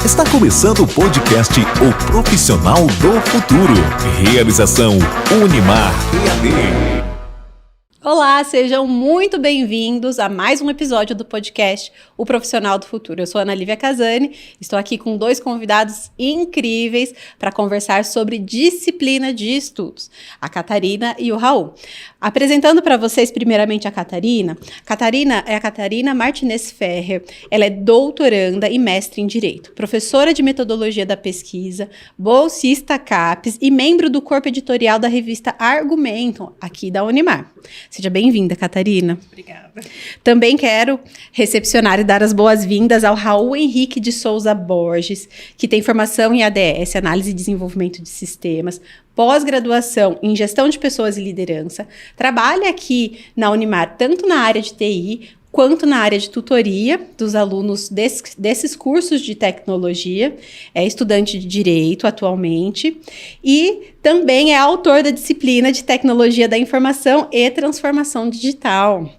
Está começando o podcast O Profissional do Futuro. Realização Unimar EAD. Olá, sejam muito bem-vindos a mais um episódio do podcast O Profissional do Futuro. Eu sou Ana Lívia Casani, estou aqui com dois convidados incríveis para conversar sobre disciplina de estudos, a Catarina e o Raul. Apresentando para vocês primeiramente a Catarina. Catarina é a Catarina Martinez Ferrer. Ela é doutoranda e mestre em Direito, professora de metodologia da pesquisa, bolsista CAPES e membro do corpo editorial da revista Argumento, aqui da Unimar. Seja bem-vinda, Catarina. Obrigada. Também quero recepcionar e dar as boas-vindas ao Raul Henrique de Souza Borges, que tem formação em ADS, Análise e Desenvolvimento de Sistemas, pós-graduação em Gestão de Pessoas e Liderança, trabalha aqui na Unimar, tanto na área de TI, quanto na área de tutoria dos alunos desses cursos de tecnologia, é estudante de Direito atualmente, e também é autor da disciplina de Tecnologia da Informação e Transformação Digital.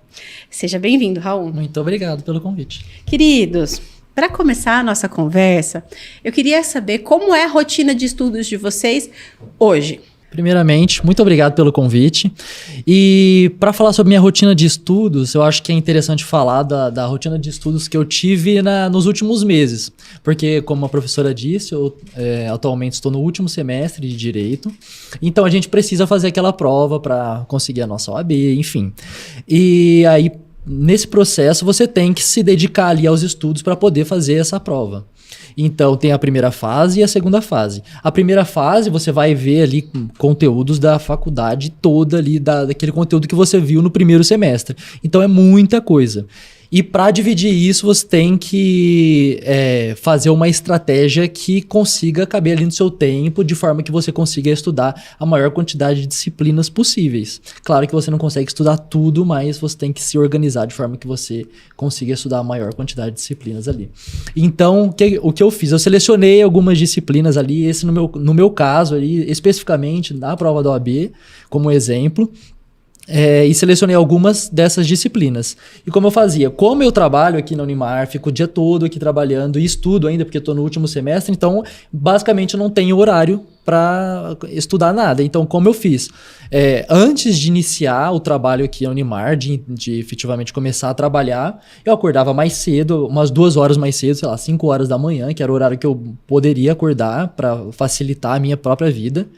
Seja bem-vindo, Raul. Muito obrigado pelo convite. Queridos, para começar a nossa conversa, eu queria saber como é a rotina de estudos de vocês hoje. Primeiramente, muito obrigado pelo convite. E para falar sobre minha rotina de estudos, eu acho que é interessante falar da rotina de estudos que eu tive nos últimos meses. Porque, como a professora disse, eu atualmente estou no último semestre de Direito. Então, a gente precisa fazer aquela prova para conseguir a nossa OAB, enfim. E aí, nesse processo, você tem que se dedicar ali aos estudos para poder fazer essa prova. Então, tem a primeira fase e a segunda fase. A primeira fase, você vai ver ali conteúdos da faculdade toda ali, daquele conteúdo que você viu no primeiro semestre. Então, é muita coisa. E para dividir isso, você tem que fazer uma estratégia que consiga caber ali no seu tempo, de forma que você consiga estudar a maior quantidade de disciplinas possíveis. Claro que você não consegue estudar tudo, mas você tem que se organizar de forma que você consiga estudar a maior quantidade de disciplinas ali. Então, o que eu fiz? Eu selecionei algumas disciplinas ali, esse no meu caso ali, especificamente na prova da OAB, como exemplo. E selecionei algumas dessas disciplinas. E como eu fazia? Como eu trabalho aqui na Unimar, fico o dia todo aqui trabalhando e estudo ainda, porque estou no último semestre, então basicamente eu não tenho horário para estudar nada. Então, como eu fiz? Antes de iniciar o trabalho aqui na Unimar, de efetivamente começar a trabalhar, eu acordava mais cedo, umas 2 horas mais cedo, sei lá, 5 horas da manhã, que era o horário que eu poderia acordar para facilitar a minha própria vida.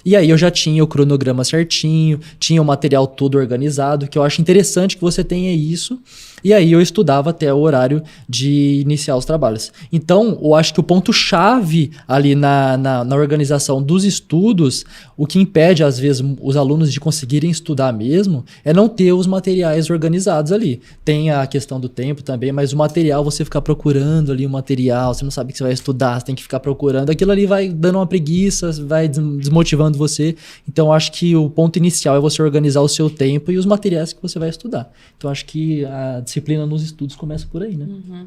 E aí eu já tinha o cronograma certinho, tinha o material todo organizado, que eu acho interessante que você tenha isso. E aí eu estudava até o horário de iniciar os trabalhos. Então, eu acho que o ponto-chave ali na organização dos estudos, o que impede, às vezes, os alunos de conseguirem estudar mesmo, é não ter os materiais organizados ali. Tem a questão do tempo também, mas o material, você ficar procurando ali o material, você não sabe o que você vai estudar, você tem que ficar procurando. Aquilo ali vai dando uma preguiça, vai desmotivando você. Então, eu acho que o ponto inicial é você organizar o seu tempo e os materiais que você vai estudar. Então, acho que a disciplina nos estudos começa por aí, né? Uhum.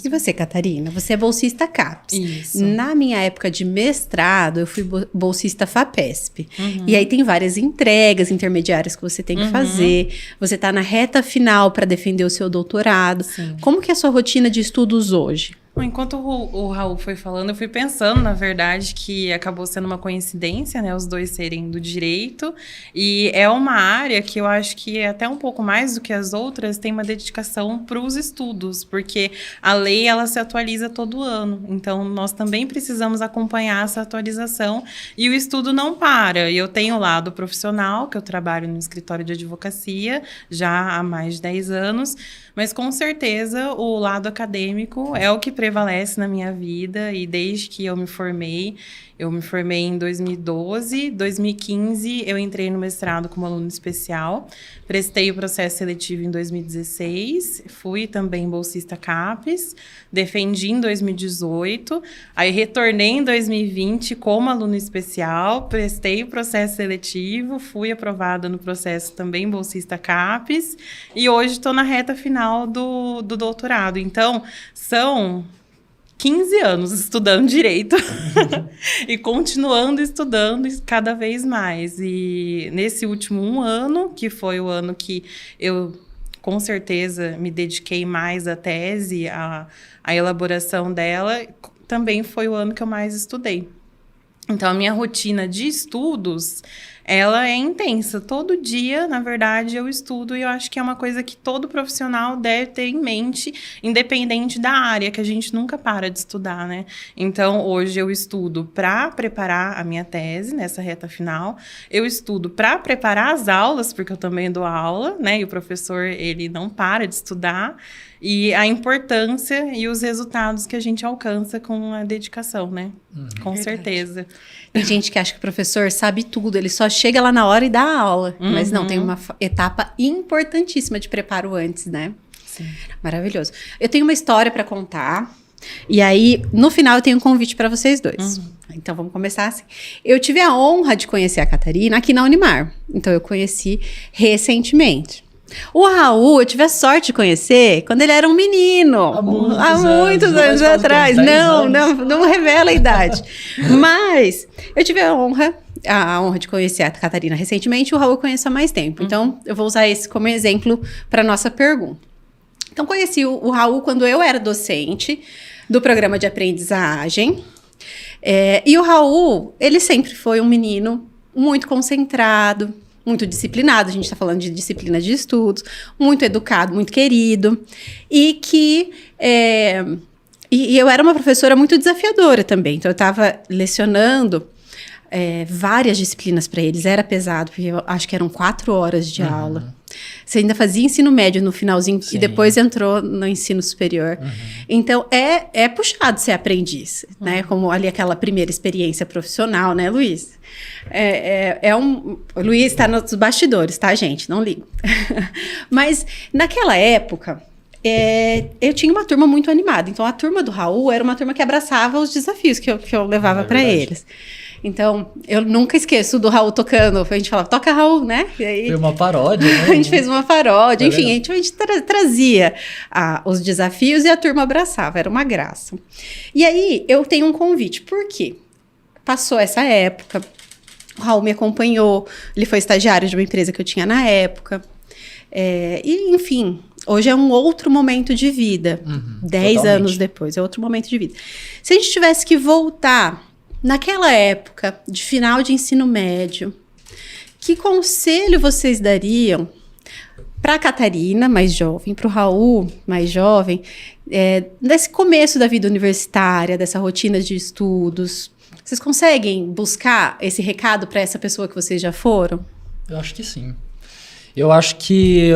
E você, Catarina? Você é bolsista CAPES. Isso. Na minha época de mestrado, eu fui bolsista FAPESP. Uhum. E aí tem várias entregas intermediárias que você tem que fazer. Você está na reta final para defender o seu doutorado. Sim. Como que é a sua rotina de estudos hoje? Bom, enquanto o Raul foi falando, eu fui pensando, na verdade, que acabou sendo uma coincidência, né? Os dois serem do direito. E é uma área que eu acho que é até um pouco mais do que as outras, tem uma dedicação para os estudos, porque a lei, ela se atualiza todo ano. Então, nós também precisamos acompanhar essa atualização e o estudo não para. E eu tenho o lado profissional, que eu trabalho no escritório de advocacia já há mais de 10 anos, mas com certeza o lado acadêmico é o que prevalece na minha vida e desde que eu me formei em 2012, 2015 eu entrei no mestrado como aluno especial, prestei o processo seletivo em 2016, fui também bolsista CAPES, defendi em 2018, aí retornei em 2020 como aluno especial, prestei o processo seletivo, fui aprovada no processo também bolsista CAPES e hoje estou na reta final do doutorado. Então, são 15 anos estudando direito e continuando estudando cada vez mais. E nesse último 1 ano, que foi o ano que eu com certeza me dediquei mais à tese, à elaboração dela, também foi o ano que eu mais estudei. Então, a minha rotina de estudos, ela é intensa. Todo dia, na verdade, eu estudo e eu acho que é uma coisa que todo profissional deve ter em mente, independente da área, que a gente nunca para de estudar, né? Então, hoje eu estudo para preparar a minha tese nessa reta final. Eu estudo para preparar as aulas, porque eu também dou aula, né? E o professor, ele não para de estudar. E a importância e os resultados que a gente alcança com a dedicação, né? Com certeza. Tem gente que acha que o professor sabe tudo, ele só chega lá na hora e dá a aula. Mas não, tem uma etapa importantíssima de preparo antes, né? Sim. Maravilhoso. Eu tenho uma história para contar. E aí, no final, eu tenho um convite para vocês dois. Então, vamos começar assim. Eu tive a honra de conhecer a Catarina aqui na Unimar. Então, eu conheci recentemente. O Raul, eu tive a sorte de conhecer quando ele era um menino. Há muitos anos atrás. Não revela a idade. Mas eu tive a honra de conhecer a Catarina recentemente. O Raul eu conheço há mais tempo. Então, eu vou usar esse como exemplo para nossa pergunta. Então, conheci o Raul quando eu era docente do programa de aprendizagem. E o Raul, ele sempre foi um menino muito concentrado, muito disciplinado, a gente está falando de disciplina de estudos, muito educado, muito querido, e que e eu era uma professora muito desafiadora também, então eu estava lecionando várias disciplinas para eles, era pesado, porque eu acho que eram 4 horas de aula. Você ainda fazia ensino médio no finalzinho. Sim. E depois entrou no ensino superior. Então, é puxado ser aprendiz, né? Como ali aquela primeira experiência profissional, né, Luiz? O Luiz está nos bastidores, tá, gente? Não ligo. Mas, naquela época, eu tinha uma turma muito animada. Então, a turma do Raul era uma turma que abraçava os desafios que eu levava para eles. Então, eu nunca esqueço do Raul tocando. A gente falava, toca Raul, né? E aí, foi uma paródia, né? A gente fez uma paródia. Enfim, a gente trazia os desafios e a turma abraçava. Era uma graça. E aí, eu tenho um convite. Por quê? Passou essa época. O Raul me acompanhou. Ele foi estagiário de uma empresa que eu tinha na época. E, enfim, hoje é um outro momento de vida. 10 anos depois, é outro momento de vida. Se a gente tivesse que voltar naquela época de final de ensino médio, que conselho vocês dariam para a Catarina, mais jovem, para o Raul, mais jovem, nesse começo da vida universitária, dessa rotina de estudos? Vocês conseguem buscar esse recado para essa pessoa que vocês já foram? Eu acho que sim. Eu acho que,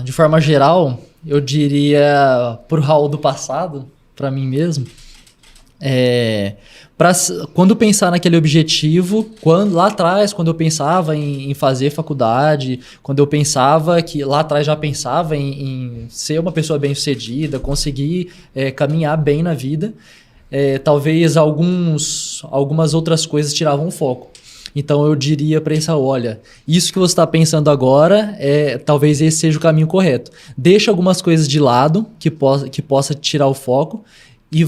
de forma geral, eu diria para o Raul do passado, para mim mesmo, quando pensar naquele objetivo, lá atrás, quando eu pensava em fazer faculdade, quando eu pensava que lá atrás já pensava em ser uma pessoa bem-sucedida, conseguir caminhar bem na vida, talvez algumas outras coisas tiravam o foco. Então eu diria para esse, olha, isso que você está pensando agora, talvez esse seja o caminho correto. Deixa algumas coisas de lado que possa tirar o foco e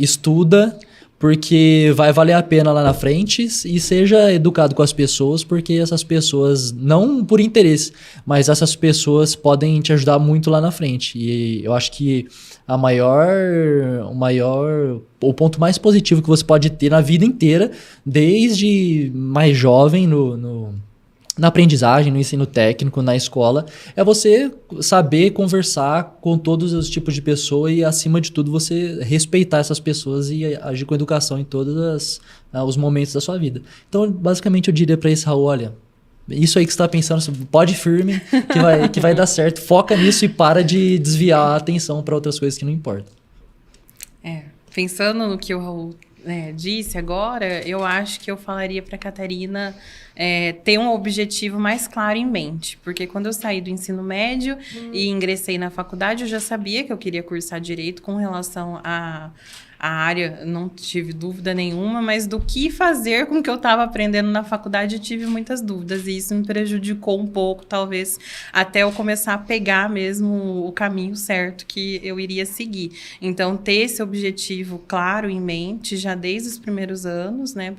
estuda, porque vai valer a pena lá na frente, e seja educado com as pessoas, porque essas pessoas, não por interesse, mas essas pessoas podem te ajudar muito lá na frente. E eu acho que o ponto mais positivo que você pode ter na vida inteira, desde mais jovem na aprendizagem, no ensino técnico, na escola, é você saber conversar com todos os tipos de pessoa e, acima de tudo, você respeitar essas pessoas e agir com educação em todos os momentos da sua vida. Então, basicamente, eu diria para esse Raul, olha, isso aí que você está pensando, pode ir firme, que vai dar certo, foca nisso e para de desviar a atenção para outras coisas que não importam. Pensando no que o Raul disse agora, eu acho que eu falaria para a Catarina ter um objetivo mais claro em mente, porque quando eu saí do ensino médio e ingressei na faculdade, eu já sabia que eu queria cursar Direito. Com relação à área, não tive dúvida nenhuma, mas do que fazer com o que eu estava aprendendo na faculdade, eu tive muitas dúvidas, e isso me prejudicou um pouco, talvez, até eu começar a pegar mesmo o caminho certo que eu iria seguir. Então, ter esse objetivo claro em mente, já desde os primeiros anos, né,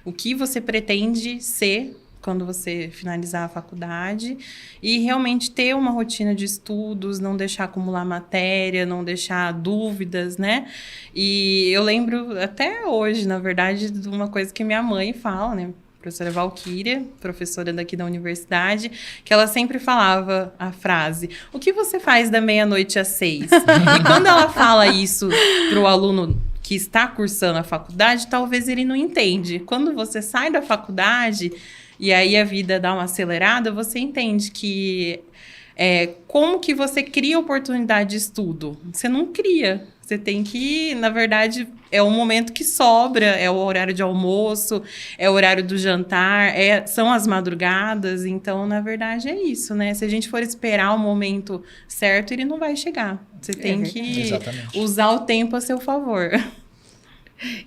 o que você pretende ser quando você finalizar a faculdade, e realmente ter uma rotina de estudos, não deixar acumular matéria, não deixar dúvidas, né? E eu lembro até hoje, na verdade, de uma coisa que minha mãe fala, né? Professora Valquíria, professora daqui da universidade, que ela sempre falava a frase: o que você faz da meia-noite às 6? E quando ela fala isso para o aluno que está cursando a faculdade, talvez ele não entende. Quando você sai da faculdade e aí a vida dá uma acelerada, você entende que como que você cria oportunidade de estudo? Você não cria. Você tem que, na verdade, é o momento que sobra, é o horário de almoço, é o horário do jantar, são as madrugadas. Então, na verdade, é isso, né? Se a gente for esperar o momento certo, ele não vai chegar. Você tem que usar o tempo a seu favor.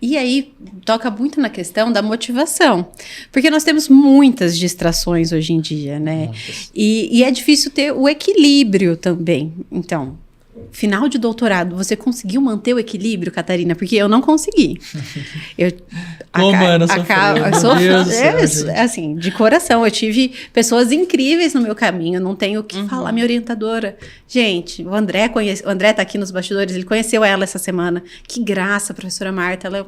E aí, toca muito na questão da motivação. Porque nós temos muitas distrações hoje em dia, né? E é difícil ter o equilíbrio também. Então, final de doutorado, você conseguiu manter o equilíbrio, Catarina? Porque eu não consegui. Assim, de coração, eu tive pessoas incríveis no meu caminho, não tenho o que falar. Minha orientadora, gente, o André tá aqui nos bastidores, ele conheceu ela essa semana. Que graça, a professora Marta, ela é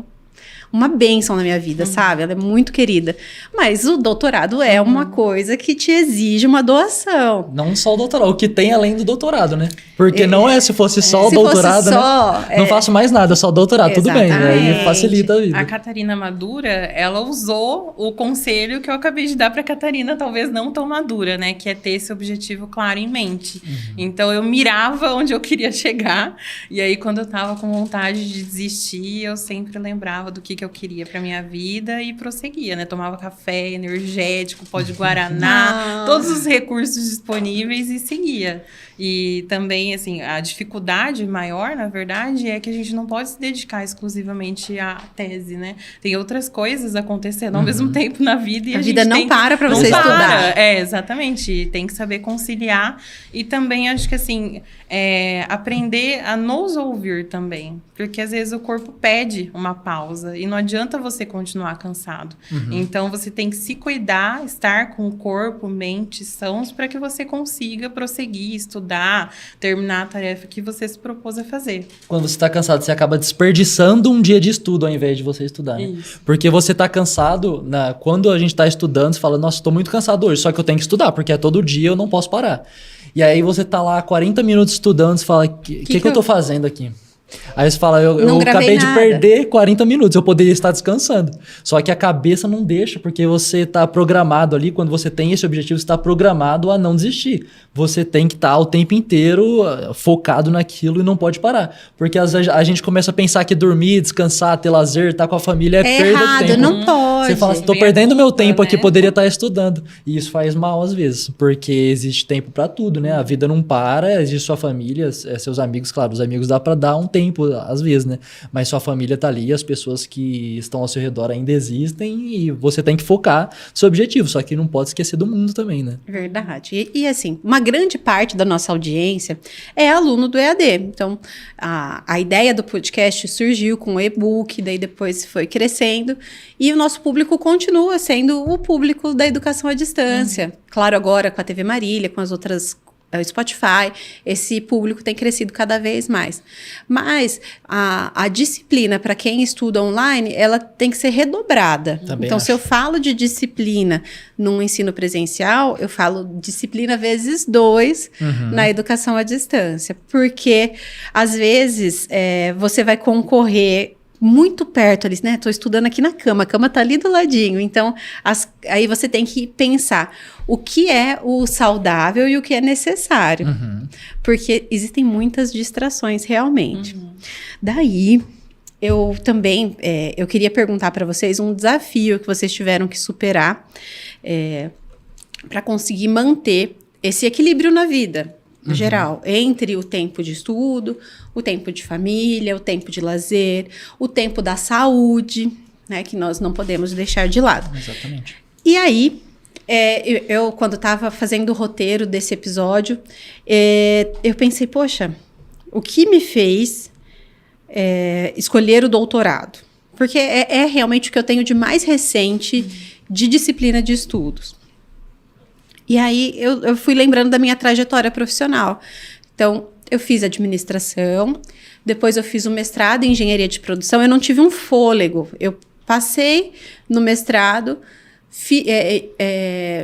uma bênção na minha vida, sabe? Ela é muito querida. Mas o doutorado é uma coisa que te exige uma doação. Não só o doutorado, o que tem além do doutorado, né? Porque não se fosse só o doutorado, fosse só, né? Não faço mais nada, só o doutorado, tudo bem. Aí facilita a vida. A Catarina madura, ela usou o conselho que eu acabei de dar pra Catarina, talvez não tão madura, né? Que é ter esse objetivo claro em mente. Então, eu mirava onde eu queria chegar. E aí, quando eu tava com vontade de desistir, eu sempre lembrava do que eu queria pra minha vida e prosseguia, né? Tomava café, energético, pó de guaraná, todos os recursos disponíveis e seguia. E também, assim, a dificuldade maior, na verdade, é que a gente não pode se dedicar exclusivamente à tese, né? Tem outras coisas acontecendo ao mesmo tempo na vida e a vida não para pra você estudar. Exatamente. Tem que saber conciliar e também, acho que, assim, aprender a nos ouvir também. Porque, às vezes, o corpo pede uma pausa e não adianta você continuar cansado. Então, você tem que se cuidar, estar com o corpo, mente, sãos, para que você consiga prosseguir, estudar, terminar a tarefa que você se propôs a fazer. Quando você está cansado, você acaba desperdiçando um dia de estudo ao invés de você estudar, né? Porque você está cansado, quando a gente está estudando, você fala, nossa, estou muito cansado hoje, só que eu tenho que estudar, porque é todo dia, eu não posso parar. E aí você tá lá 40 minutos estudando, você fala, o que eu tô fazendo aqui? Aí você fala, eu acabei de perder 40 minutos, eu poderia estar descansando. Só que a cabeça não deixa, porque você está programado ali, quando você tem esse objetivo, você está programado a não desistir. Você tem que estar o tempo inteiro focado naquilo e não pode parar. Porque às vezes a gente começa a pensar que dormir, descansar, ter lazer, estar com a família é perda de tempo. Não pode. Você fala, estou perdendo meu tempo aqui, poderia estar estudando. E isso faz mal às vezes, porque existe tempo para tudo, né? A vida não para, existe sua família, seus amigos, claro, os amigos dá para dar um tempo às vezes, né? Mas sua família tá ali, as pessoas que estão ao seu redor ainda existem e você tem que focar no seu objetivo, só que não pode esquecer do mundo também, né? Verdade. E assim, uma grande parte da nossa audiência é aluno do EAD. Então, a ideia do podcast surgiu com o e-book, daí depois foi crescendo e o nosso público continua sendo o público da educação à distância. Claro, agora com a TV Marília, com as outras Spotify, esse público tem crescido cada vez mais. Mas a disciplina para quem estuda online, ela tem que ser redobrada. Também então, acho. se eu falo de disciplina num ensino presencial, eu falo disciplina vezes 2 na educação à distância. Porque, às vezes, você vai concorrer muito perto ali, né? Tô estudando aqui na cama, a cama tá ali do ladinho. Então, aí você tem que pensar o que é o saudável e o que é necessário. Porque existem muitas distrações, realmente. Daí, eu também, eu queria perguntar para vocês um desafio que vocês tiveram que superar para conseguir manter esse equilíbrio na vida. No geral, entre o tempo de estudo, o tempo de família, o tempo de lazer, o tempo da saúde, né, que nós não podemos deixar de lado. Exatamente. E aí, eu quando estava fazendo o roteiro desse episódio, eu pensei, poxa, o que me fez escolher o doutorado? Porque é realmente o que eu tenho de mais recente de disciplina de estudos. E aí eu fui lembrando da minha trajetória profissional. Então, eu fiz administração, depois eu fiz um mestrado em engenharia de produção, eu não tive um fôlego. Eu passei no mestrado,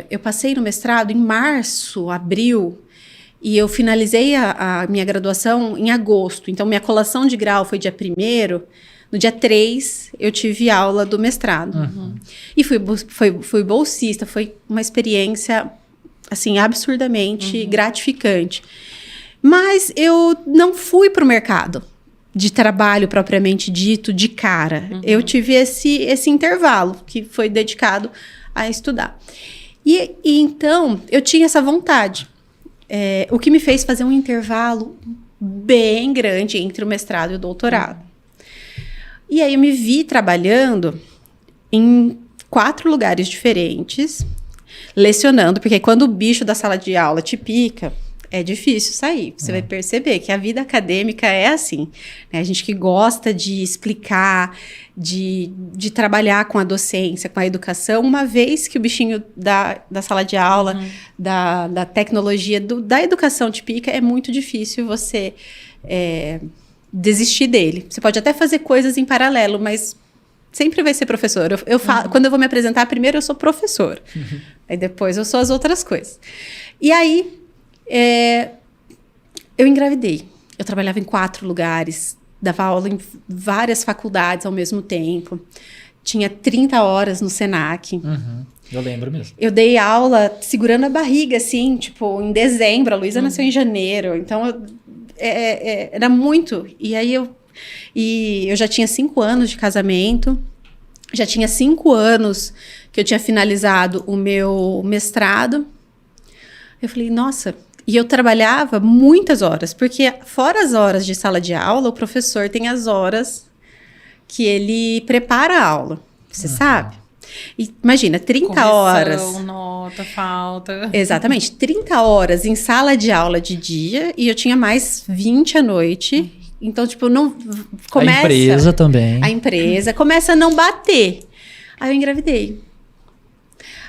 eu passei no mestrado em março, abril, e eu finalizei a minha graduação em agosto. Então, minha colação de grau foi dia 1º, no dia 3 eu tive aula do mestrado. E fui bolsista, foi uma experiência, assim, absurdamente gratificante. Mas eu não fui para o mercado de trabalho propriamente dito de cara. Eu tive esse intervalo que foi dedicado a estudar. E então, eu tinha essa vontade. O que me fez fazer um intervalo bem grande entre o mestrado e o doutorado. E aí eu me vi trabalhando em 4 lugares diferentes, lecionando, porque quando o bicho da sala de aula te pica, é difícil sair. Você vai perceber que a vida acadêmica é assim, né? A gente que gosta de explicar, de trabalhar com a docência, com a educação, uma vez que o bichinho da sala de aula, da tecnologia, da educação te pica, é muito difícil você desistir dele. Você pode até fazer coisas em paralelo, mas sempre vai ser professor. Eu falo, quando eu vou me apresentar, primeiro eu sou professor. Aí depois eu sou as outras coisas. E aí, eu engravidei. Eu trabalhava em 4 lugares, dava aula em várias faculdades ao mesmo tempo. Tinha 30 horas no Senac. Eu lembro mesmo. Eu dei aula segurando a barriga, assim, tipo, em dezembro. A Luísa nasceu em janeiro. Então, era muito. E aí, eu já tinha 5 anos de casamento. Já tinha 5 anos que eu tinha finalizado o meu mestrado. Eu falei, nossa... E eu trabalhava muitas horas, porque fora as horas de sala de aula, o professor tem as horas que ele prepara a aula. Você sabe? E, imagina, 30 Correção, horas. nota, falta. Exatamente, 30 horas em sala de aula de dia e eu tinha mais 20 à noite. Então, tipo, não começa... A empresa também. A empresa começa a não bater. Aí eu engravidei.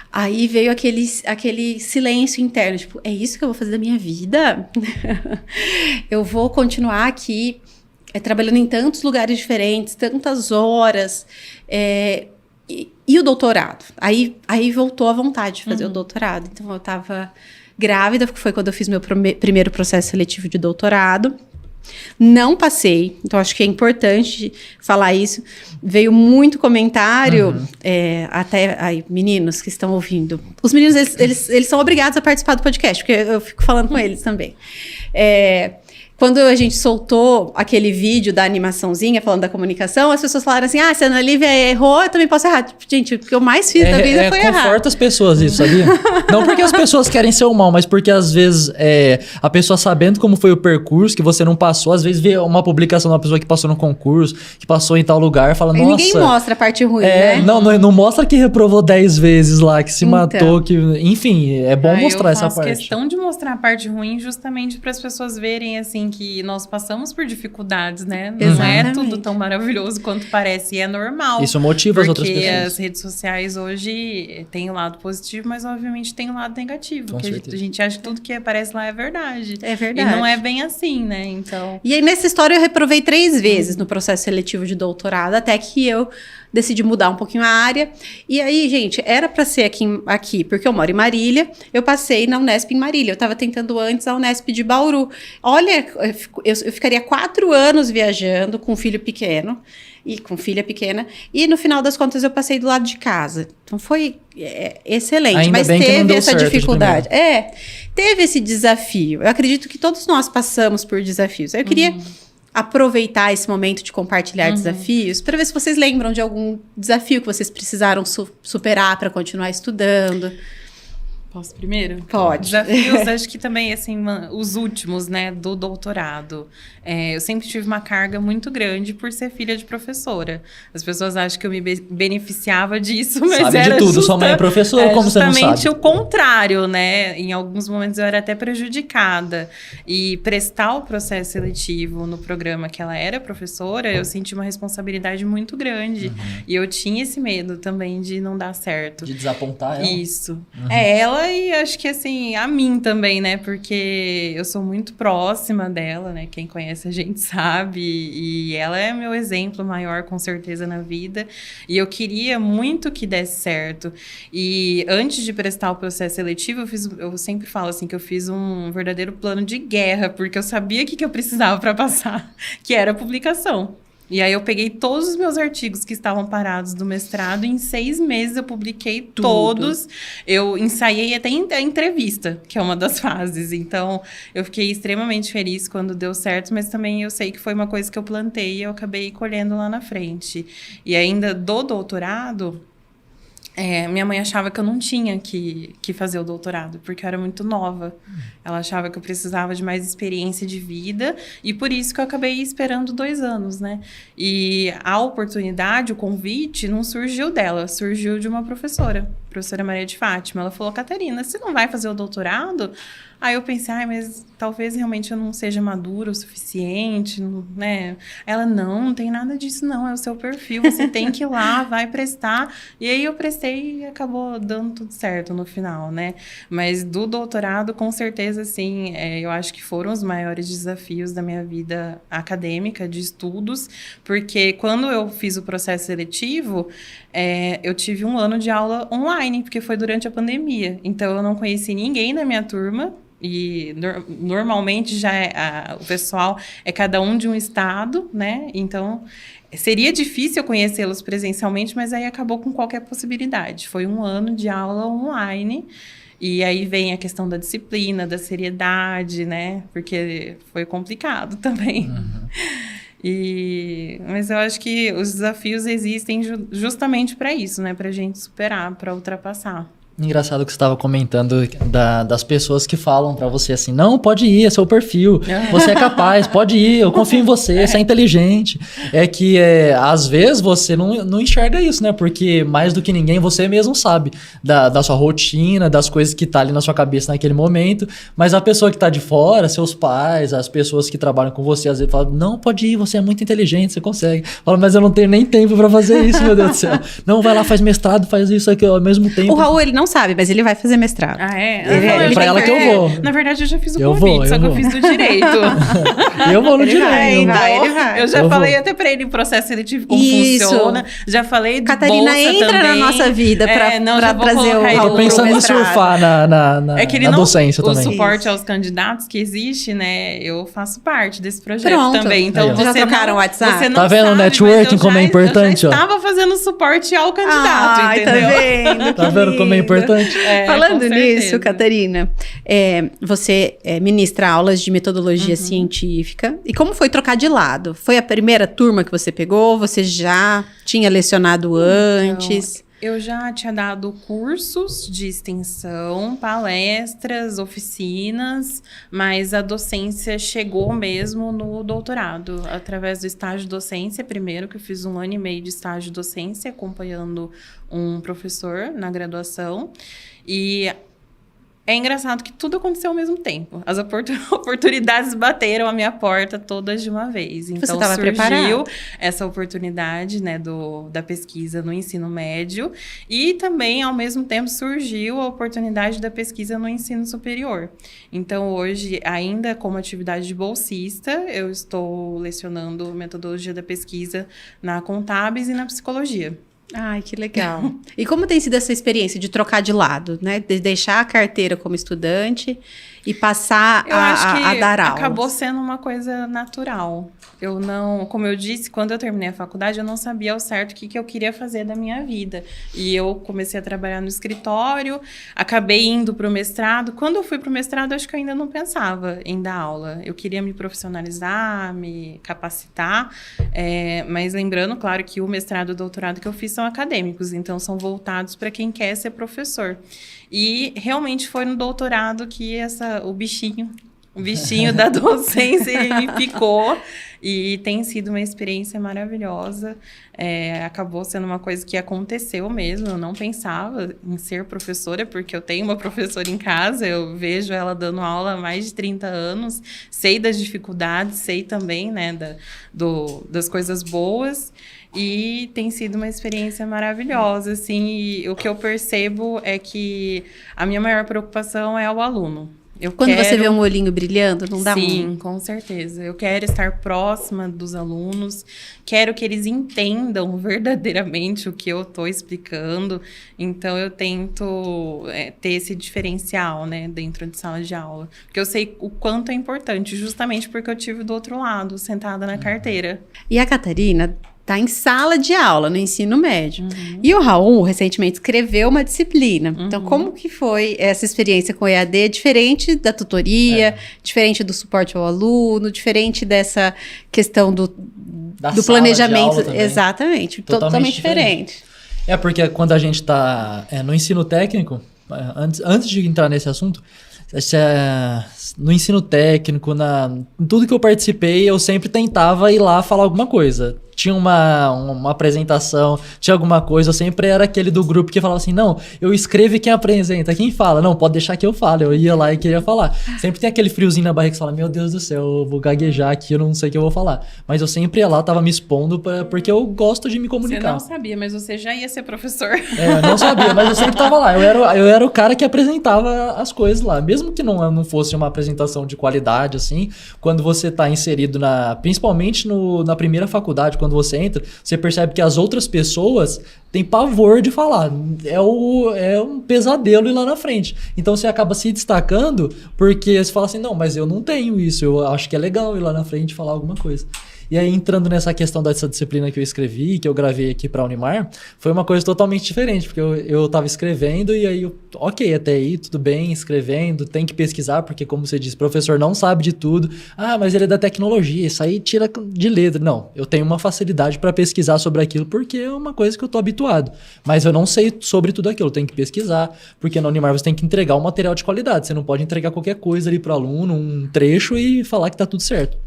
Aí veio aquele silêncio interno, tipo, é isso que eu vou fazer da minha vida? Eu vou continuar aqui trabalhando em tantos lugares diferentes, tantas horas, e o doutorado? Aí voltou a vontade de fazer o doutorado. Então, eu estava grávida, porque foi quando eu fiz meu primeiro processo seletivo de doutorado. Não passei, então acho que é importante falar isso. Veio muito comentário, até aí, meninos que estão ouvindo. Os meninos, eles são obrigados a participar do podcast, porque eu fico falando com eles também. Quando a gente soltou aquele vídeo da animaçãozinha falando da comunicação, as pessoas falaram assim, se a Ana Lívia errou, eu também posso errar. Tipo, gente, o que eu mais fiz da vida foi errar. Conforta as pessoas isso, sabia? Não porque as pessoas querem ser o mal, mas porque às vezes a pessoa sabendo como foi o percurso, que você não passou, às vezes vê uma publicação de uma pessoa que passou no concurso, que passou em tal lugar, fala, nossa... Ninguém mostra a parte ruim, né? Não mostra que reprovou 10 vezes lá, que se matou, que... Enfim, é bom mostrar essa parte. Eu faço questão de mostrar a parte ruim justamente para as pessoas verem, assim, que nós passamos por dificuldades, né? Não é tudo tão maravilhoso quanto parece. E é normal. Isso motiva as outras pessoas. Porque as redes sociais hoje têm o lado positivo, mas obviamente tem o lado negativo. Com porque a gente acha que tudo que aparece lá é verdade. É verdade. E não é bem assim, né? Então... E aí, nessa história, eu reprovei 3 vezes no processo seletivo de doutorado, até que eu decidi mudar um pouquinho a área. E aí, gente, era para ser aqui, porque eu moro em Marília, eu passei na Unesp em Marília. Eu estava tentando antes a Unesp de Bauru. Olha, eu ficaria 4 anos viajando com um filho pequeno e com filha pequena, e no final das contas eu passei do lado de casa. Então foi excelente, ainda mas bem que não teve deu essa certo dificuldade. Teve esse desafio. Eu acredito que todos nós passamos por desafios. Eu queria aproveitar esse momento de compartilhar desafios para ver se vocês lembram de algum desafio que vocês precisaram superar para continuar estudando. Posso primeiro? Pode. Desafios, acho que também, assim, os últimos, né, do doutorado. Eu sempre tive uma carga muito grande por ser filha de professora. As pessoas acham que eu me beneficiava disso, mas sabe era de tudo, sua mãe é professora, como você não sabe? Justamente o contrário, né? Em alguns momentos eu era até prejudicada. E prestar o processo seletivo no programa que ela era professora, eu senti uma responsabilidade muito grande. E eu tinha esse medo também de não dar certo. De desapontar ela? Isso. Ela ela e acho que, assim, a mim também, né? Porque eu sou muito próxima dela, né? Quem conhece a gente sabe. E ela é meu exemplo maior, com certeza, na vida. E eu queria muito que desse certo. E antes de prestar o processo seletivo, eu sempre falo, assim, que eu fiz um verdadeiro plano de guerra, porque eu sabia o que eu precisava para passar, que era a publicação. E aí eu peguei todos os meus artigos que estavam parados do mestrado e em 6 meses eu publiquei todos. Eu ensaiei até a entrevista, que é uma das fases. Então, eu fiquei extremamente feliz quando deu certo, mas também eu sei que foi uma coisa que eu plantei e eu acabei colhendo lá na frente. E ainda do doutorado... minha mãe achava que eu não tinha que fazer o doutorado, porque eu era muito nova. Ela achava que eu precisava de mais experiência de vida, e por isso que eu acabei esperando 2 anos, né? E a oportunidade, o convite, não surgiu dela, surgiu de uma professora Maria de Fátima. Ela falou, Catarina, você não vai fazer o doutorado? Aí eu pensei, mas talvez realmente eu não seja madura o suficiente, né? Ela, não tem nada disso, não, é o seu perfil, você tem que ir lá, vai prestar. E aí eu prestei e acabou dando tudo certo no final, né? Mas do doutorado, com certeza, sim, eu acho que foram os maiores desafios da minha vida acadêmica, de estudos, porque quando eu fiz o processo seletivo, eu tive 1 ano de aula online, porque foi durante a pandemia. Então, eu não conheci ninguém da minha turma, e normalmente já o pessoal é cada um de um estado, né? Então, seria difícil eu conhecê-los presencialmente, mas aí acabou com qualquer possibilidade. Foi 1 ano de aula online. E aí vem a questão da disciplina, da seriedade, né? Porque foi complicado também. Mas eu acho que os desafios existem justamente para isso, né? Para a gente superar, para ultrapassar. Engraçado que você estava comentando das pessoas que falam pra você assim, não, pode ir, é seu perfil, você é capaz, pode ir, eu confio em você, você é inteligente. É que, às vezes, você não enxerga isso, né? Porque, mais do que ninguém, você mesmo sabe da sua rotina, das coisas que tá ali na sua cabeça naquele momento, mas a pessoa que tá de fora, seus pais, as pessoas que trabalham com você, às vezes falam, não, pode ir, você é muito inteligente, você consegue. Fala, mas eu não tenho nem tempo pra fazer isso, meu Deus do céu. Não, vai lá, faz mestrado, faz isso aqui ao mesmo tempo. O Raul, ele não sabe, mas ele vai fazer mestrado. Ah, é? É pra ela que eu vou. Na verdade, eu já fiz o convite, só que eu fiz do direito. Eu vou no direito. Ele vai. Eu já falei até pra ele o processo seletivo, como funciona. Já falei de Catarina, bolsa entra também. na nossa vida pra trazer o Raul. Tô pensando em surfar na docência também. O suporte aos candidatos que existe, né? Eu faço parte desse projeto Pronto. também. Então, já trocaram o WhatsApp? Você não tá vendo o networking como é importante? Eu já estava fazendo suporte ao candidato, entendeu? Tá vendo? Tá vendo como é importante? Falando nisso, Catarina, você ministra aulas de metodologia científica. E como foi trocar de lado? Foi a primeira turma que você pegou? Você já tinha lecionado antes? Eu já tinha dado cursos de extensão, palestras, oficinas, mas a docência chegou mesmo no doutorado, através do estágio docência, primeiro, que eu fiz 1 ano e meio de estágio docência, acompanhando um professor na graduação. E é engraçado que tudo aconteceu ao mesmo tempo. As oportunidades bateram a minha porta todas de uma vez. Então, surgiu preparado. essa oportunidade, né, da pesquisa no ensino médio. E também, ao mesmo tempo, surgiu a oportunidade da pesquisa no ensino superior. Então, hoje, ainda como atividade de bolsista, eu estou lecionando metodologia da pesquisa na Contábeis e na psicologia. Ai, que legal. E como tem sido essa experiência de trocar de lado, né? De deixar a carteira como estudante e passar a dar aula? Acabou sendo uma coisa natural. Eu não, como eu disse, quando eu terminei a faculdade, eu não sabia ao certo o que eu queria fazer da minha vida. E eu comecei a trabalhar no escritório, acabei indo para o mestrado. Quando eu fui para o mestrado, acho que eu ainda não pensava em dar aula. Eu queria me profissionalizar, me capacitar, mas lembrando, claro, que o mestrado e o doutorado que eu fiz são acadêmicos, então são voltados para quem quer ser professor. E realmente foi no doutorado que o bichinho O bichinho da docência, ele me picou. E tem sido uma experiência maravilhosa. Acabou sendo uma coisa que aconteceu mesmo. Eu não pensava em ser professora, porque eu tenho uma professora em casa. Eu vejo ela dando aula há mais de 30 anos. Sei das dificuldades, sei também, né, das coisas boas. E tem sido uma experiência maravilhosa, assim. E o que eu percebo é que a minha maior preocupação é o aluno. Quando você vê um olhinho brilhando, não dá Sim, com certeza. Eu quero estar próxima dos alunos, quero que eles entendam verdadeiramente o que eu estou explicando. Então, eu tento ter esse diferencial, né, dentro de sala de aula. Porque eu sei o quanto é importante, justamente porque eu tive do outro lado, sentada na carteira. E a Catarina está em sala de aula, no ensino médio. Uhum. E o Raul, recentemente, escreveu uma disciplina. Uhum. Então, como que foi essa experiência com o EAD? Diferente da tutoria, diferente do suporte ao aluno, diferente dessa questão do planejamento. Exatamente, totalmente diferente. Porque quando a gente está no ensino técnico, antes de entrar nesse assunto, no ensino técnico, em tudo que eu participei, eu sempre tentava ir lá falar alguma coisa. Tinha uma apresentação, tinha alguma coisa, eu sempre era aquele do grupo que falava assim, não, eu escrevo e quem apresenta, quem fala? Não, pode deixar que eu falo. Eu ia lá e queria falar. Sempre tem aquele friozinho na barriga que fala, meu Deus do céu, eu vou gaguejar aqui, eu não sei o que eu vou falar. Mas eu sempre ia lá, tava me expondo porque eu gosto de me comunicar. Você não sabia, mas você já ia ser professor. Eu não sabia, mas eu sempre tava lá. Eu era o cara que apresentava as coisas lá. Mesmo que não fosse uma apresentação de qualidade, assim, quando você tá inserido principalmente na primeira faculdade, quando você entra, você percebe que as outras pessoas têm pavor de falar. É um pesadelo ir lá na frente. Então você acaba se destacando porque você fala assim, não, mas eu não tenho isso, eu acho que é legal ir lá na frente e falar alguma coisa. E aí, entrando nessa questão dessa disciplina que eu escrevi, que eu gravei aqui para a Unimar, foi uma coisa totalmente diferente, porque eu tava escrevendo e aí, ok, até aí, tudo bem, escrevendo, tem que pesquisar, porque como você disse, o professor não sabe de tudo. Ah, mas ele é da tecnologia, isso aí tira de letra. Não, eu tenho uma facilidade para pesquisar sobre aquilo, porque é uma coisa que eu tô habituado. Mas eu não sei sobre tudo aquilo, eu tenho que pesquisar, porque na Unimar você tem que entregar um material de qualidade, você não pode entregar qualquer coisa ali pro aluno, um trecho e falar que tá tudo certo.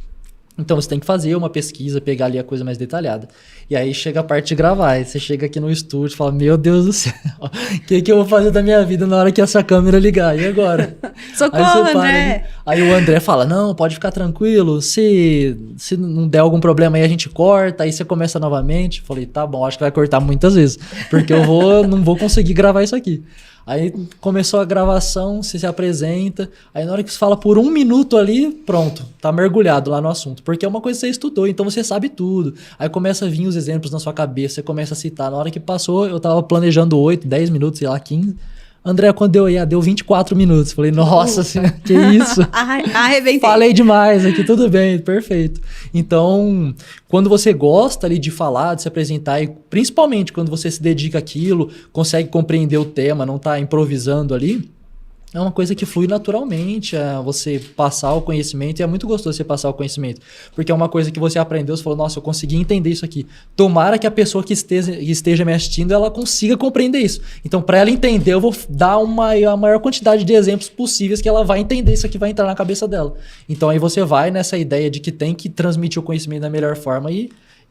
Então você tem que fazer uma pesquisa, pegar ali a coisa mais detalhada. E aí chega a parte de gravar. Aí você chega aqui no estúdio e fala, meu Deus do céu, o que eu vou fazer da minha vida na hora que essa câmera ligar? E agora? Socorro, André! Aí o André fala, não, pode ficar tranquilo, se não der algum problema aí a gente corta, aí você começa novamente. Falei, tá bom, acho que vai cortar muitas vezes, porque não vou conseguir gravar isso aqui. Aí começou a gravação, você se apresenta, aí na hora que você fala por 1 minuto ali, pronto, tá mergulhado lá no assunto, porque é uma coisa que você estudou, então você sabe tudo. Aí começa a vir os exemplos na sua cabeça, você começa a citar. Na hora que passou, eu tava planejando 8, 10 minutos, sei lá, 15. André, quando deu 24 minutos. Falei, nossa senhora, que isso? Arrebentei. Falei demais aqui, tudo bem, perfeito. Então, quando você gosta ali de falar, de se apresentar, e principalmente quando você se dedica àquilo, consegue compreender o tema, não tá improvisando ali, é uma coisa que flui naturalmente, você passar o conhecimento, e é muito gostoso você passar o conhecimento, porque é uma coisa que você aprendeu, você falou, nossa, eu consegui entender isso aqui. Tomara que a pessoa que esteja me assistindo, ela consiga compreender isso. Então, para ela entender, eu vou dar a maior quantidade de exemplos possíveis que ela vai entender, isso aqui vai entrar na cabeça dela. Então, aí você vai nessa ideia de que tem que transmitir o conhecimento da melhor forma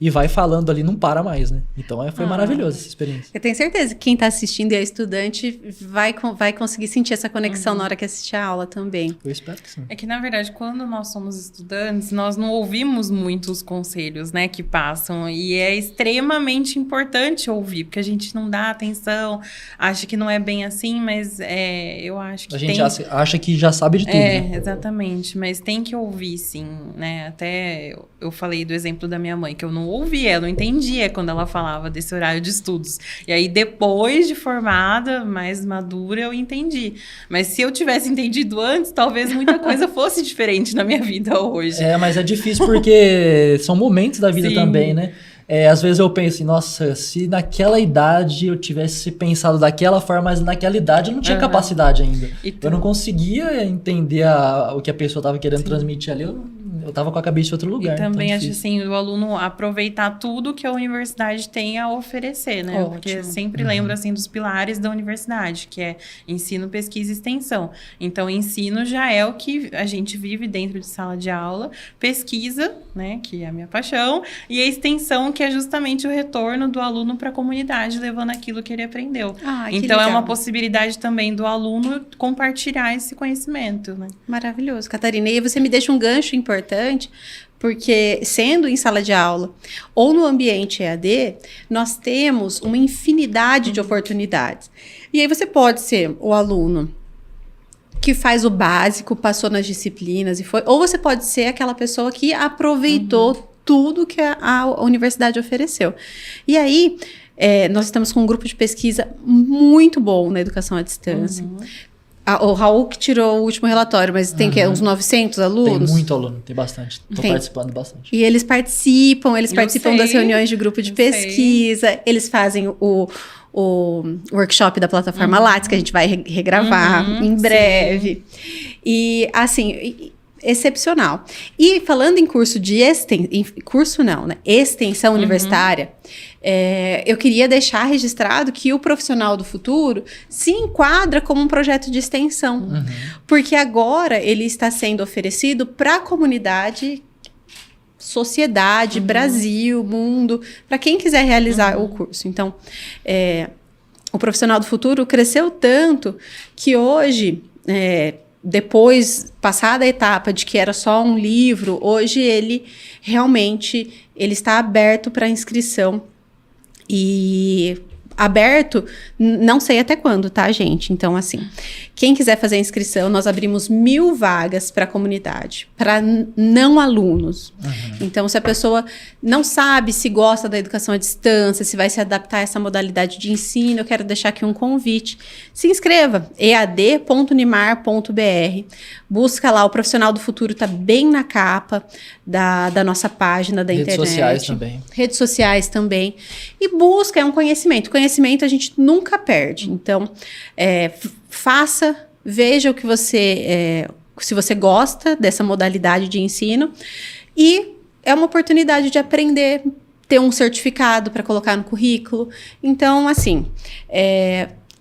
e vai falando ali, não para mais, né? Então foi maravilhosa essa experiência. Eu tenho certeza que quem está assistindo e é estudante vai conseguir sentir essa conexão na hora que assistir a aula também. Eu espero que sim. É que, na verdade, quando nós somos estudantes, nós não ouvimos muito os conselhos, né, que passam. E é extremamente importante ouvir, porque a gente não dá atenção, acha que não é bem assim, mas eu acho que a gente acha que já sabe de tudo. Né? Exatamente. Mas tem que ouvir, sim, né? Até eu falei do exemplo da minha mãe, que eu não ouvia, eu não entendia quando ela falava desse horário de estudos. E aí, depois de formada, mais madura, eu entendi. Mas se eu tivesse entendido antes, talvez muita coisa fosse diferente na minha vida hoje. Mas é difícil porque são momentos da vida. Sim. Também, né? Às vezes eu penso assim, nossa, se naquela idade eu tivesse pensado daquela forma, mas naquela idade eu não tinha capacidade ainda. Eu não conseguia entender o que a pessoa estava querendo transmitir ali. Eu eu tava com a cabeça em outro lugar. E também então é acho difícil. assim, o aluno aproveitar tudo que a universidade tem a oferecer, né? Ótimo. Porque eu sempre lembro assim dos pilares da universidade, que é ensino, pesquisa e extensão. Então, ensino já é o que a gente vive dentro de sala de aula, pesquisa, né, que é a minha paixão, e a extensão, que é justamente o retorno do aluno para a comunidade, levando aquilo que ele aprendeu. Que Então, é legal. uma possibilidade também do aluno compartilhar esse conhecimento, né? Maravilhoso, Catarina. E aí você me deixa um gancho importante, porque sendo em sala de aula ou no ambiente EAD, nós temos uma infinidade de oportunidades. E aí você pode ser o aluno que faz o básico, passou nas disciplinas e foi, ou você pode ser aquela pessoa que aproveitou tudo que a universidade ofereceu. E aí, nós estamos com um grupo de pesquisa muito bom na educação à distância. O Raul que tirou o último relatório, mas tem que uns 900 alunos? Tem muito aluno, tem bastante. Tô participando bastante. E eles participam das reuniões de grupo de Eu pesquisa, eles fazem o workshop da plataforma Lattes, que a gente vai regravar em breve. E, assim, excepcional. E falando em curso de extensão universitária, eu queria deixar registrado que o Profissional do Futuro se enquadra como um projeto de extensão, porque agora ele está sendo oferecido para a comunidade, sociedade, Brasil, mundo, para quem quiser realizar o curso. Então, o Profissional do Futuro cresceu tanto que hoje, depois, passada a etapa de que era só um livro, hoje ele realmente está aberto para inscrição. E aberto, não sei até quando, tá, gente? Então, assim, quem quiser fazer a inscrição, nós abrimos 1000 vagas para a comunidade, para não alunos. Então, se a pessoa não sabe se gosta da educação à distância, se vai se adaptar a essa modalidade de ensino, eu quero deixar aqui um convite. Se inscreva, ead.unimar.br. Busca lá, o Profissional do Futuro está bem na capa da nossa página da internet. Redes sociais também. Redes sociais também. E busca, um conhecimento. Conhecimento a gente nunca perde. Então, faça, veja o que se você gosta dessa modalidade de ensino. E é uma oportunidade de aprender, ter um certificado para colocar no currículo. Então, assim,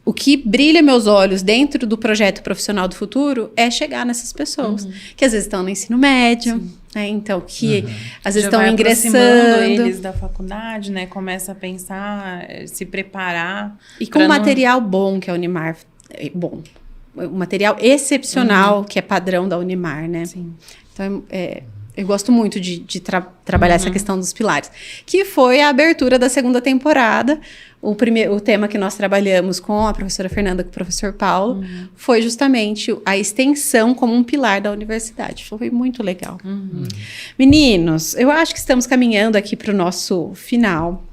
o que brilha meus olhos dentro do projeto Profissional do Futuro é chegar nessas pessoas, que às vezes estão no ensino médio, né? Então, que às vezes estão ingressando. Eles da faculdade, né? Começa a pensar, se preparar. E com material bom que a Unimar... Bom, um material excepcional que é padrão da Unimar, né? Sim. Então, eu gosto muito de trabalhar essa questão dos pilares. Que foi a abertura da segunda temporada. O tema que nós trabalhamos com a professora Fernanda e com o professor Paulo foi justamente a extensão como um pilar da universidade. Foi muito legal. Meninos, eu acho que estamos caminhando aqui para o nosso final.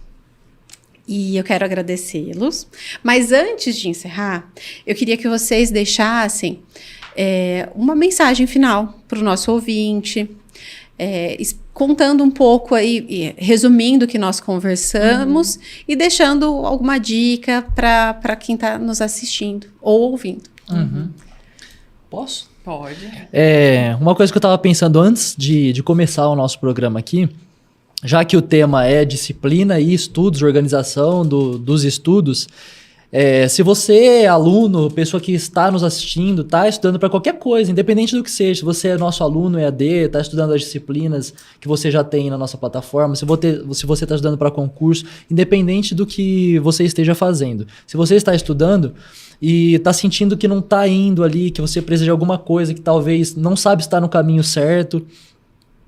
E eu quero agradecê-los. Mas antes de encerrar, eu queria que vocês deixassem uma mensagem final para o nosso ouvinte, contando um pouco aí, resumindo o que nós conversamos e deixando alguma dica para quem está nos assistindo ou ouvindo. Posso? Pode. Uma coisa que eu estava pensando antes de começar o nosso programa aqui, já que o tema é disciplina e estudos, organização dos estudos, se você é aluno, pessoa que está nos assistindo, está estudando para qualquer coisa, independente do que seja, se você é nosso aluno EAD, está estudando as disciplinas que você já tem na nossa plataforma, se você está estudando para concurso, independente do que você esteja fazendo. Se você está estudando e está sentindo que não está indo ali, que você precisa de alguma coisa, que talvez não sabe estar no caminho certo,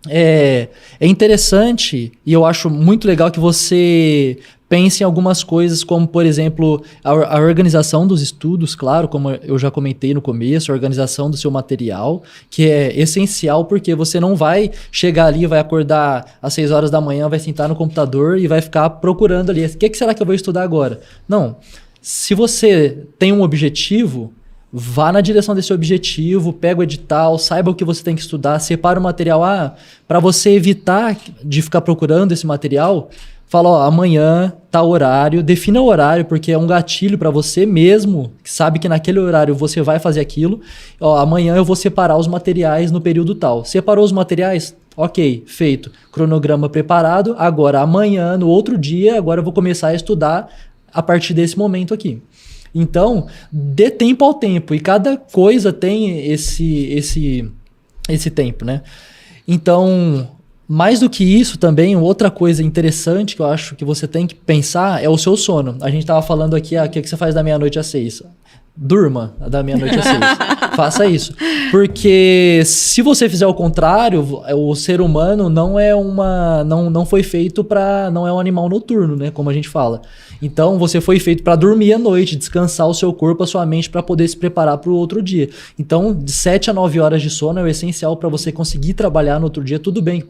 é interessante e eu acho muito legal que você pense em algumas coisas como, por exemplo, a organização dos estudos, claro, como eu já comentei no começo, a organização do seu material, que é essencial porque você não vai chegar ali, vai acordar às 6 horas da manhã, vai sentar no computador e vai ficar procurando ali, o que será que eu vou estudar agora? Não, se você tem um objetivo, vá na direção desse objetivo, pega o edital, saiba o que você tem que estudar, separa o material. Para você evitar de ficar procurando esse material, fala, amanhã tá horário, defina o horário, porque é um gatilho para você mesmo, que sabe que naquele horário você vai fazer aquilo. Amanhã eu vou separar os materiais no período tal. Separou os materiais? Ok, feito. Cronograma preparado. Agora, amanhã, no outro dia, agora eu vou começar a estudar a partir desse momento aqui. Então, dê tempo ao tempo. E cada coisa tem esse tempo, né? Então, mais do que isso também, outra coisa interessante que eu acho que você tem que pensar é o seu sono. A gente estava falando aqui, o que você faz da meia-noite às 6? Durma da meia-noite às 6. Faça isso. Porque se você fizer o contrário, o ser humano não foi feito para... Não é um animal noturno, né? Como a gente fala. Então, você foi feito para dormir à noite, descansar o seu corpo, a sua mente, para poder se preparar para o outro dia. Então, de 7 a 9 horas de sono é o essencial para você conseguir trabalhar no outro dia. Tudo bem que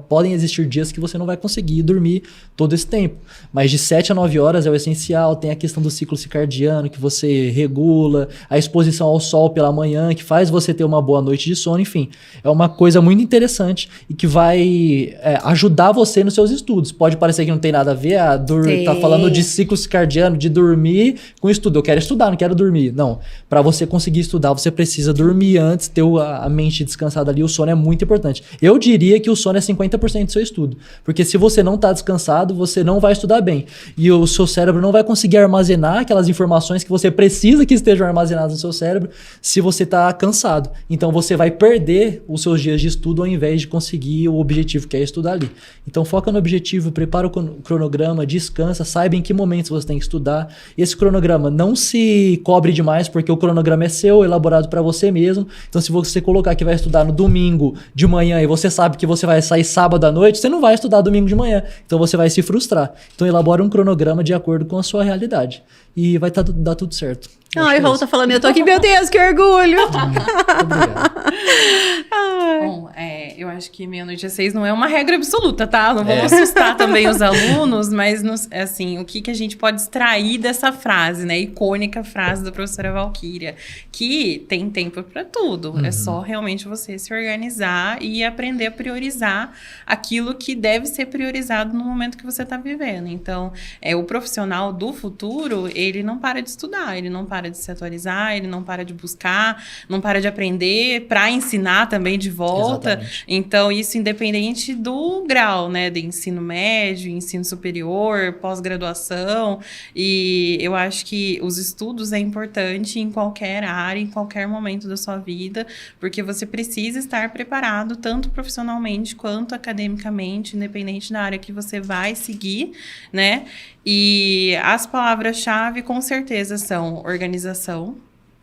podem existir dias que você não vai conseguir dormir todo esse tempo. Mas de 7 a 9 horas é o essencial. Tem a questão do ciclo circadiano, que você regula, a exposição ao sol pela manhã, que faz você ter uma boa noite de sono. Enfim, é uma coisa muito interessante e que vai ajudar você nos seus estudos. Pode parecer que não tem nada a ver, tá falando de ciclo circadiano, de dormir com estudo. Eu quero estudar, não quero dormir. Não. Para você conseguir estudar, você precisa dormir antes, ter a mente descansada ali. O sono é muito importante. Eu diria que o sono é 50% do seu estudo. Porque se você não está descansado, você não vai estudar bem. E o seu cérebro não vai conseguir armazenar aquelas informações que você precisa que estejam armazenadas no seu cérebro se você está cansado. Então você vai perder os seus dias de estudo ao invés de conseguir o objetivo que é estudar ali. Então foca no objetivo, prepara o cronograma, descansa, saiba em que momentos você tem que estudar. Esse cronograma não se cobre demais, porque o cronograma é seu, elaborado para você mesmo. Então se você colocar que vai estudar no domingo de manhã e você sabe que você vai sair sábado à noite, você não vai estudar domingo de manhã. Então você vai se frustrar. Então elabora um cronograma de acordo com a sua realidade. E vai dar tudo certo. Ai, o Raul tá falando, eu tô aqui, meu Deus, que orgulho! Obrigado. Bom, eu acho que meia-noite às 6 não é uma regra absoluta, tá? Não vamos assustar também os alunos, mas, assim, o que a gente pode extrair dessa frase, né? Icônica frase da professora Valquíria, que tem tempo para tudo. É só realmente você se organizar e aprender a priorizar aquilo que deve ser priorizado no momento que você tá vivendo. Então, o profissional do futuro, ele não para de estudar, ele não para de se atualizar, ele não para de buscar, não para de aprender para ensinar também de volta. Exatamente. Então, isso independente do grau, né? De ensino médio, ensino superior, pós-graduação. E eu acho que os estudos é importante em qualquer área, em qualquer momento da sua vida, porque você precisa estar preparado tanto profissionalmente quanto academicamente, independente da área que você vai seguir, né? E as palavras-chave, com certeza, são organização,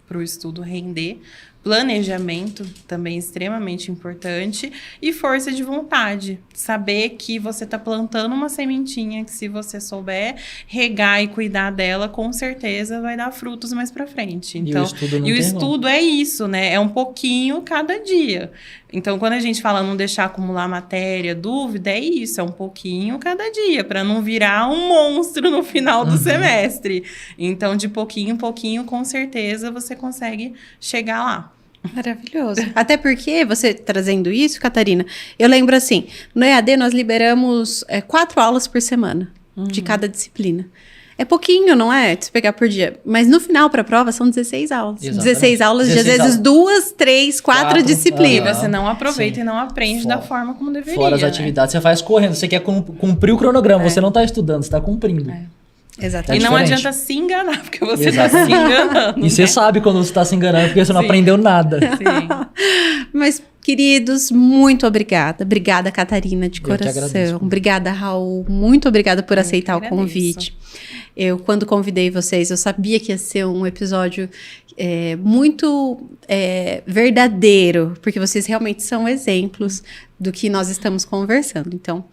para o estudo render, planejamento, também extremamente importante, e força de vontade. Saber que você está plantando uma sementinha que, se você souber regar e cuidar dela, com certeza vai dar frutos mais para frente. Então, e o estudo é isso, né? É um pouquinho cada dia. Então, quando a gente fala não deixar acumular matéria, dúvida, é isso, é um pouquinho cada dia, para não virar um monstro no final do semestre. Então, de pouquinho em pouquinho, com certeza, você consegue chegar lá. Maravilhoso. Até porque, você trazendo isso, Catarina, eu lembro assim, no EAD nós liberamos 4 aulas por semana, de cada disciplina. É pouquinho, não é? Se pegar por dia. Mas no final, para a prova, são 16 aulas. Exatamente. 16 aulas, 16 de às vezes 2, 3, 4 disciplinas. E você não aproveita Sim. e não aprende da forma como deveria. Fora as né? atividades, você faz correndo. Você quer cumprir o cronograma, você não está estudando, você está cumprindo. Exatamente. E não diferente. adianta se enganar, porque você está Exatamente. se enganando. E você sabe quando você está se enganando, porque você não Sim. aprendeu nada. Sim. Mas, queridos, muito obrigada. Obrigada, Catarina, de Eu que coração. agradeço. Obrigada, Raul. Muito obrigada por aceitar o agradeço. convite. Eu, quando convidei vocês, eu sabia que ia ser um episódio muito verdadeiro, porque vocês realmente são exemplos do que nós estamos conversando. Então,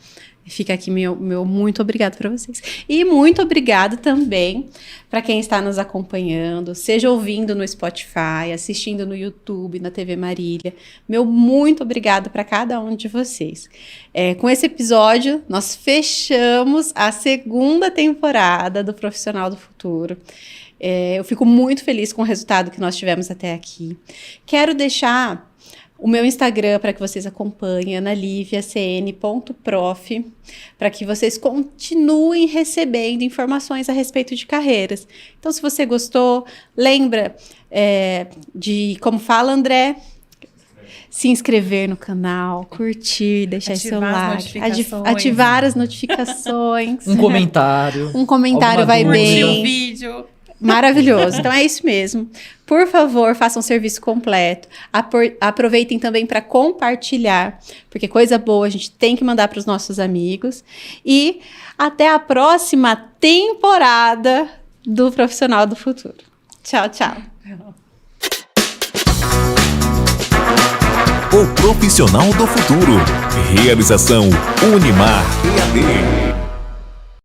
fica aqui meu muito obrigado para vocês. E muito obrigado também para quem está nos acompanhando, seja ouvindo no Spotify, assistindo no YouTube, na TV Marília. Meu muito obrigado para cada um de vocês. Com esse episódio, nós fechamos a 2ª temporada do Profissional do Futuro. Eu fico muito feliz com o resultado que nós tivemos até aqui. Quero deixar o meu Instagram para que vocês acompanhem, analiviacn.prof, para que vocês continuem recebendo informações a respeito de carreiras. Então, se você gostou, lembra de, como fala André, se inscrever no canal, curtir, deixar seu like, ativar as as notificações. Um comentário. Um comentário alguma vai dúvida. Curtir o bem. vídeo. Maravilhoso. Então é isso mesmo. Por favor, façam um serviço completo. Aproveitem também para compartilhar, porque coisa boa a gente tem que mandar para os nossos amigos. E até a próxima temporada do Profissional do Futuro. Tchau, tchau. O Profissional do Futuro. Realização Unimar EAD.